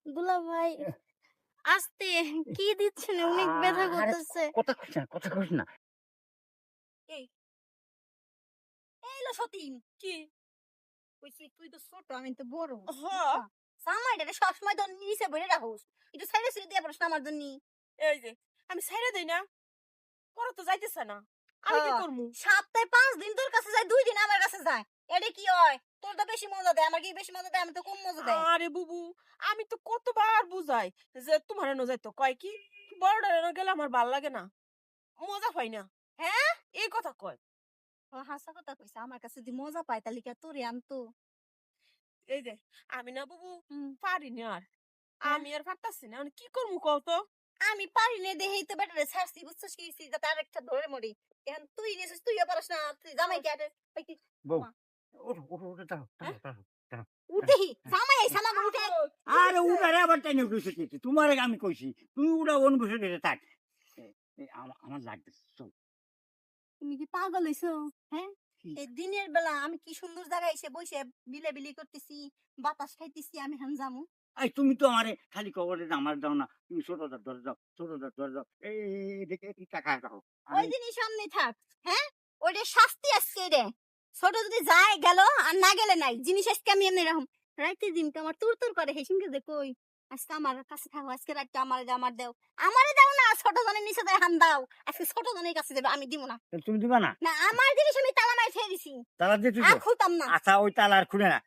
দুলা ভাই আস্তে কি দিচ্ছেন? অনেক ব্যথা আরে করতেছে। কথা কইস না, কথা কইস না। এই এই লো সতীন কি কইছি তুই তো ছোট আমি তো বড় হ্যাঁ, সামাইটা সবসময় তো নিচে বইরে রাখোস একটু সাইডে সাইডে দিয়ে পড়ছ আমার জন্য এই যে আমি ছাইড়া দেই না, পরে তো যাইতেছে না। আমি কি হ্যাঁ, করবো? সপ্তাহে 5 দিন তোর কাছে যায় 2 দিন আমার কাছে যায় এটা কি হয় তোর তো বেশি মজা দেয় আমার কি বেশি মজা দেয় আমি তো কম মজা দেয় আরে বুবু, আমি তো কতবার বুঝাই যে তোমার এনে যাইতো, কয় কি বড়টা এনে গেলে আমার ভাল লাগে না, মজা পাই না। হ্যাঁ এই কথা কয়। ও হাসা কথা কইছে আমার কাছে যদি মজা পায় তাহলে কি আর তোরে আনতো এই যে আমি না বুবু হুম, পারি না আর, হ্যাঁ আমি আর পারতাছি না, আমি কি করবো কও তো? আমি পারি না দেখেই তো বেটারে ছাড়ছি বুঝছিস কি হইছে? যাতে আরেকটা ধরে মরি এখন তুই নিছিস তুইও পারস না তুই জামাই কে আরে ওই কি বউ মা, ওঠো, ওঠো, ওঠো, দাঁড়াও, হ্যাঁ? দাঁড়াও, দাঁড়াও, দাঁড়াও, উঠেহি দাঁড়াও। জামাই আইছে আমাকে উঠে আরে উঠারে আবার টাইনে উঠেছে কি? তোমার আগে আমি কইছি। তুমি উঠা অনুভূতি দিতে থাক। আমার লাগতেছে। চল। তুমি কি পাগল হইছো হ্যাঁ কি? এই দিনের বেলা আমি কি সুন্দর জায়গায় এসে বসে বিলি করতেছি বাতাস খাইতেছি আমি হান যামু এই তুমি তো আমারে খালি কবরে আমার দাও না। তুমি ছোটটার ধরে যাও, ছোটটার ধরে যাও। এই দেখে কি টাকা রাখো। ওই আমি দিনই সামনে থাক হ্যাঁ ওইটা শাস্তি আজকে রে ছোট যদি যায় গেল আর না গেলে নাই জিনিস আজকে আমি এমনি এরকম রাইতে দিনকে আমার তুর তুর করে হেসিনকে যে কই আজকে আমার কাছে থাকো আজকে রাতটা আমারে দাও না ছোট জনের নিচে দেয় হান দাও আজকে ছোট জনের কাছে দেবে আমি দিব না তুমি দিবা না? না আমার জিনিস আমি তালা মাই খেয়ে দিছি তালা দিয়ে আর দিছো? খুলতাম না আচ্ছা ওই তালা আর খুলে না।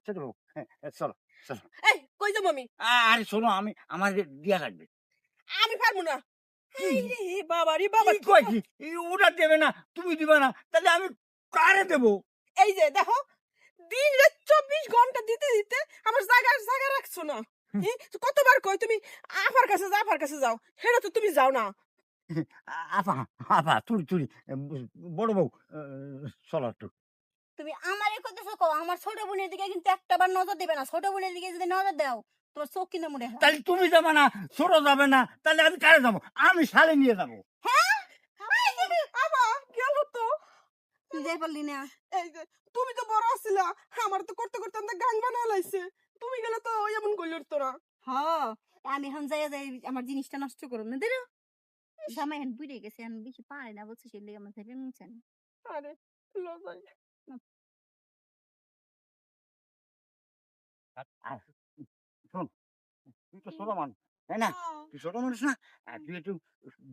ছোট বউ, হ্যাঁ, চলো, চলো। এই কই যাবো আমি? আরে শোনো আমি আমার দিয়া লাগবে। আমি পারবো না। কি? এই রে বাবা রে কি বাবা, কি কয় কি? ওটা দেবে না, তুমি দিবা না, তাহলে আমি কারে দেবো? এই যে দেখো, দিন রাত 24 ঘন্টা দিতে দিতে আমার জায়গা রাখছো না। কতবার কই তুমি আফার কাছে যাও, আফার কাছে যাও, সেটা তো তুমি যাও না। আপা, আপা, তুলি, তুলি, বড় বউ, চলো একটু। তুমি আমারে কইতেছো কও আমার ছোট বোনের দিকে কিন্তু একটাবার নজর দিবে না ছোট বোনের দিকে যদি নজর দাও তোমার চোখ কিনে মুড়ে হয় তাহলে তুমি যাবে না, ছোট যাবে না, তাহলে আমি কারে যাবো? আমি শালে নিয়ে যাবো। হ্যাঁ আমা গেল তো। তুই যাই পারলি না এই যে তুমি তো বড় আছিলা, আমার তো করতে করতে আমরা গাং বানা লাইছে। তুমি গেলে তো এমন কইল তোরা। হ্যাঁ আমি এখন যাই যাই আমার জিনিসটা নষ্ট করব না দেরো জামাই এখন বুড়ে গেছে এখন বেশি পারে না বলছে সে লেগে আমার ভেবে নিচ্ছেন আরে লজাই। আর শোন, তুই তো ছোট মানুষ, তাই না? তুই ছোট মানুষ না? তুই একটু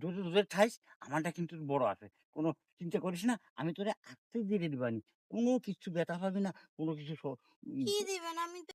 দুধের খাইস। আমারটা কিন্তু বড় আছে। কোনো চিন্তা করিস না। আমি তোরে আস্তে ধীরে দিবানি। কোনো কিছু ব্যথা পাবি না। কোনো কিছু কি দিবেন আমি